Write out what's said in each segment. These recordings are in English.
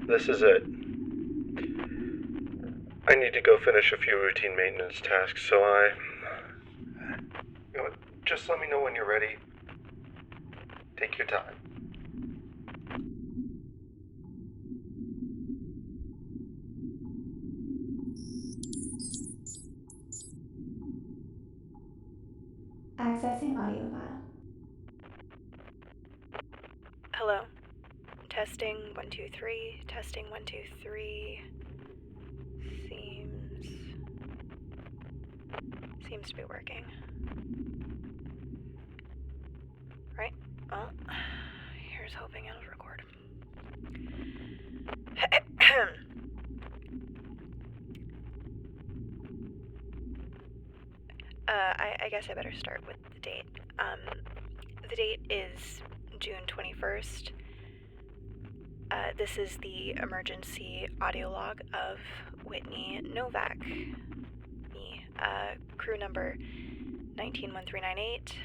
This is it. I need to go finish a few routine maintenance tasks, so just let me know when you're ready. Take your time. Accessing audio file. Hello. Testing 1 2 3. Testing 1 2 3. Seems to be working. Right. Well, here's hoping it'll record. I guess I better start with the date. The date is June 21st. This is the emergency audiolog of Whitney Novak, me, crew number 191398,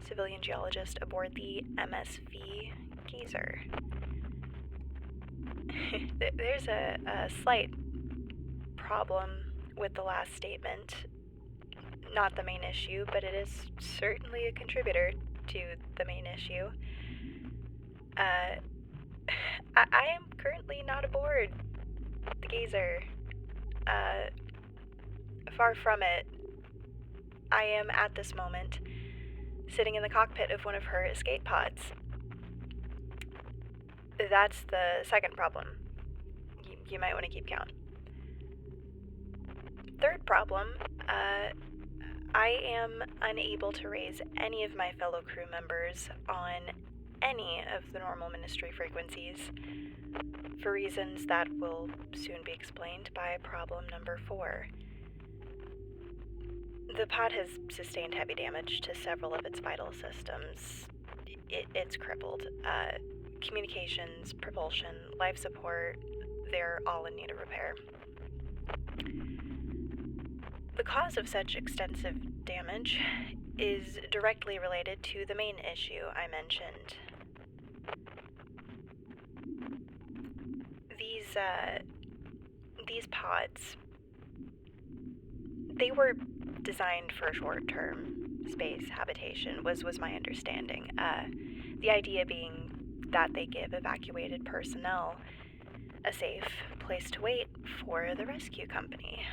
civilian geologist aboard the MSV Gazer. There's a slight problem with the last statement. Not the main issue, but it is certainly a contributor to the main issue. I am currently not aboard the Gazer. Far from it. I am at this moment sitting in the cockpit of one of her escape pods. That's the second problem. You might want to keep count. Third problem, I am unable to raise any of my fellow crew members on any of the normal ministry frequencies for reasons that will soon be explained by problem number 4. The pod has sustained heavy damage to several of its vital systems. It's crippled. Communications, propulsion, life support, they're all in need of repair. The cause of such extensive damage is directly related to the main issue I mentioned. These pods, they were designed for short-term space habitation, was my understanding. The idea being that they give evacuated personnel a safe place to wait for the rescue company.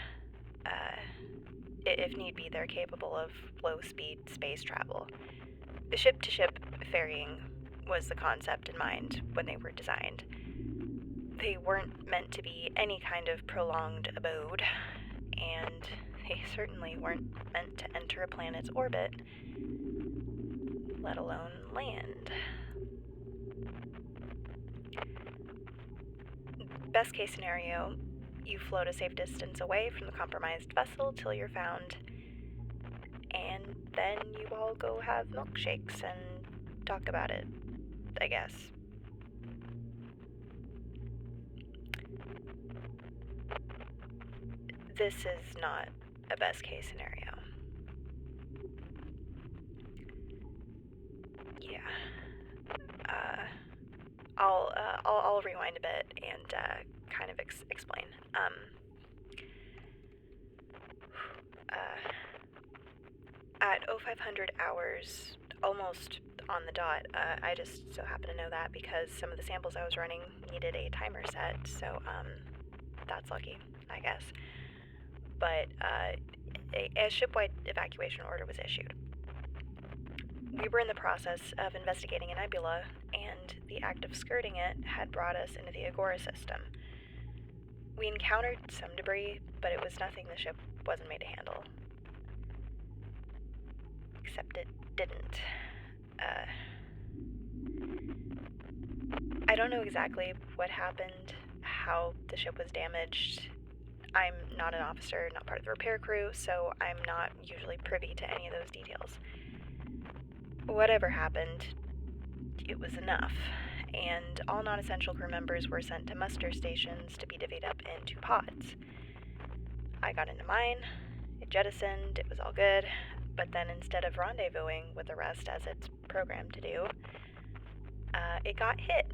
If need be, they're capable of low-speed space travel. The ship-to-ship ferrying was the concept in mind when they were designed. They weren't meant to be any kind of prolonged abode, and they certainly weren't meant to enter a planet's orbit, let alone land. Best case scenario, you float a safe distance away from the compromised vessel till you're found, and then you all go have milkshakes and talk about it, I guess. This is not a best case scenario. Yeah. I'll rewind a bit and kind of explain. At 0500 hours, almost on the dot, I just so happen to know that because some of the samples I was running needed a timer set, so that's lucky, I guess. But a ship-wide evacuation order was issued. We were in the process of investigating a nebula, and the act of skirting it had brought us into the Agora system. We encountered some debris, but it was nothing the ship wasn't made to handle. Except it didn't. I don't know exactly what happened, how the ship was damaged. I'm not an officer, not part of the repair crew, so I'm not usually privy to any of those details. Whatever happened, it was enough, and all non-essential crew members were sent to muster stations to be divvied up into pods. I got into mine, it jettisoned, it was all good, but then instead of rendezvousing with the rest as it's programmed to do, it got hit.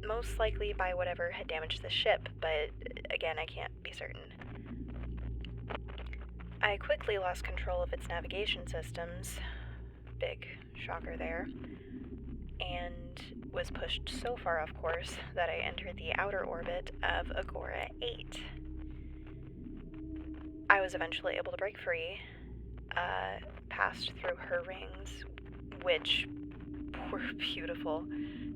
most likely by whatever had damaged the ship, but again, I can't be certain. I quickly lost control of its navigation systems, big shocker there, and was pushed so far off course that I entered the outer orbit of Agora 8. I was eventually able to break free, passed through her rings, which were beautiful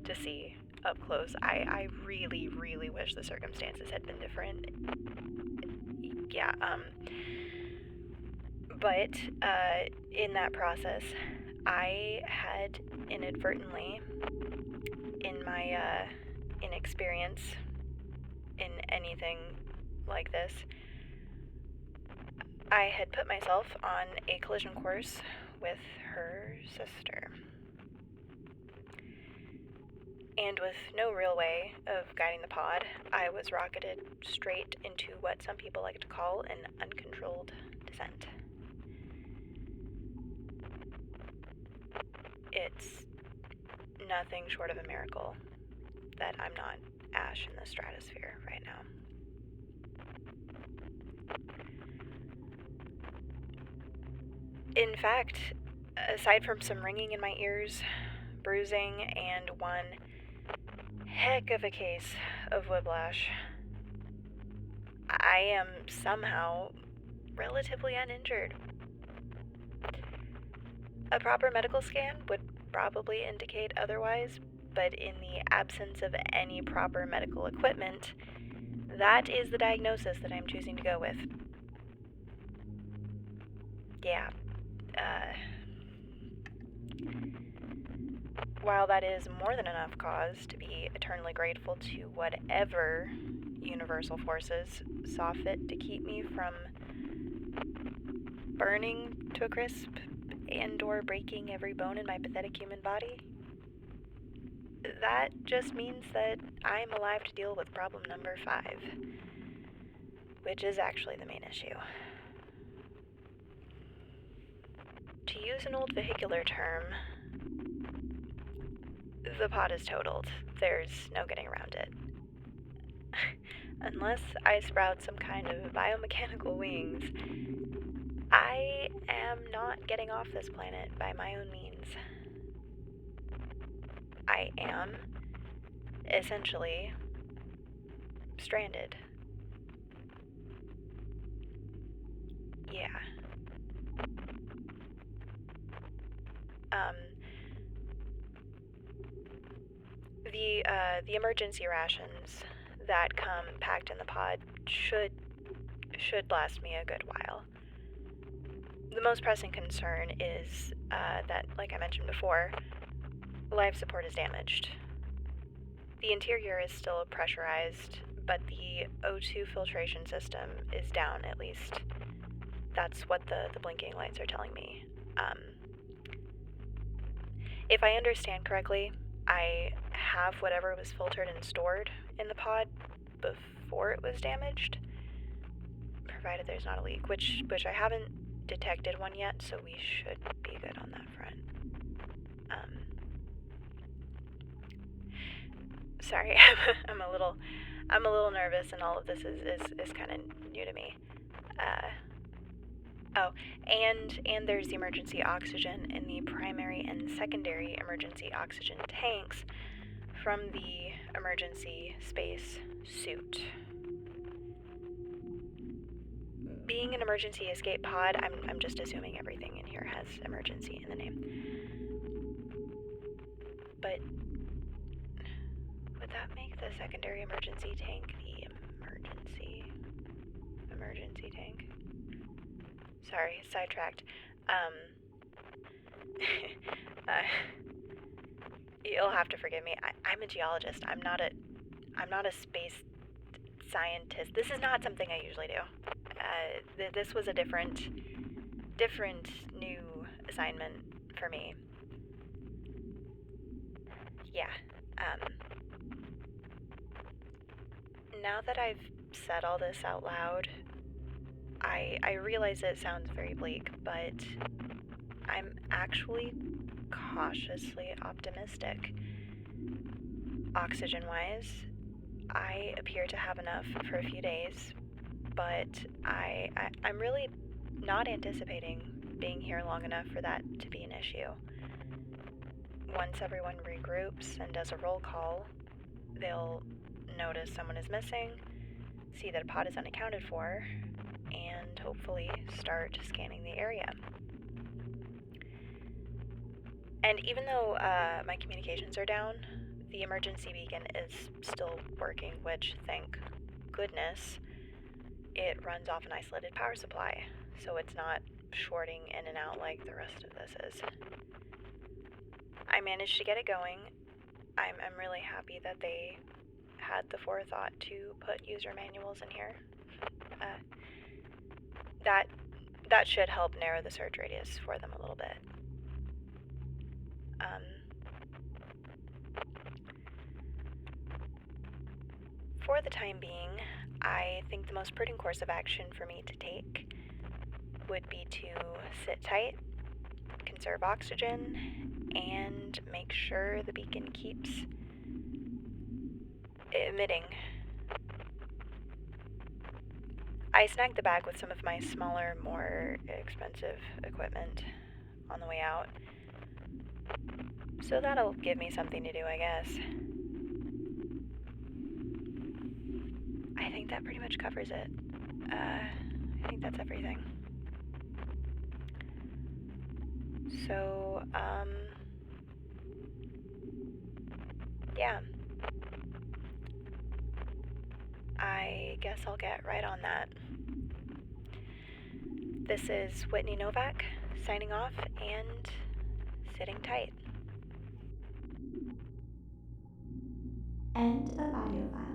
to see up close. I really, really wish the circumstances had been different. Yeah, but in that process, I had inadvertently, in my inexperience in anything like this, I had put myself on a collision course with her sister. And with no real way of guiding the pod, I was rocketed straight into what some people like to call an uncontrolled descent. It's nothing short of a miracle that I'm not ash in the stratosphere right now. In fact, aside from some ringing in my ears, bruising, and one heck of a case of whiplash, I am somehow relatively uninjured. A proper medical scan would probably indicate otherwise, but in the absence of any proper medical equipment, that is the diagnosis that I'm choosing to go with. Yeah. While that is more than enough cause to be eternally grateful to whatever universal forces saw fit to keep me from burning to a crisp and/or breaking every bone in my pathetic human body, that just means that I'm alive to deal with problem number 5, which is actually the main issue. To use an old vehicular term, the pod is totaled. There's no getting around it. Unless I sprout some kind of biomechanical wings, I am not getting off this planet by my own means. I am, essentially, stranded. Yeah. The emergency rations that come packed in the pod should last me a good while. The most pressing concern is that, like I mentioned before, life support is damaged. The interior is still pressurized, but the O2 filtration system is down, at least. That's what the blinking lights are telling me. If I understand correctly, I have whatever was filtered and stored in the pod before it was damaged, provided there's not a leak, which I haven't detected one yet, so we should be good on that front. Sorry, I'm a little nervous, and all of this is kind of new to me. And there's the emergency oxygen in the primary and secondary emergency oxygen tanks from the emergency space suit. Being an emergency escape pod, I'm just assuming everything in here has emergency in the name. But would that make the secondary emergency tank the emergency tank? Sorry, sidetracked. You'll have to forgive me. I'm a geologist. I'm not a space scientist. This is not something I usually do. This was a different new assignment for me. Yeah. Now that I've said all this out loud, I realize it sounds very bleak, but I'm actually cautiously optimistic. Oxygen-wise, I appear to have enough for a few days, but I'm really not anticipating being here long enough for that to be an issue. Once everyone regroups and does a roll call, they'll notice someone is missing, see that a pod is unaccounted for, and hopefully start scanning the area. And even though my communications are down, the emergency beacon is still working, which, thank goodness, it runs off an isolated power supply, so it's not shorting in and out like the rest of this is. I managed to get it going. I'm really happy that they had the forethought to put user manuals in here. That should help narrow the search radius for them a little bit. For the time being, I think the most prudent course of action for me to take would be to sit tight, conserve oxygen, and make sure the beacon keeps emitting. I snagged the bag with some of my smaller, more expensive equipment on the way out, so that'll give me something to do, I guess. I think that pretty much covers it. I think that's everything. So, yeah. I guess I'll get right on that. This is Whitney Novak, signing off and sitting tight. End of audio file.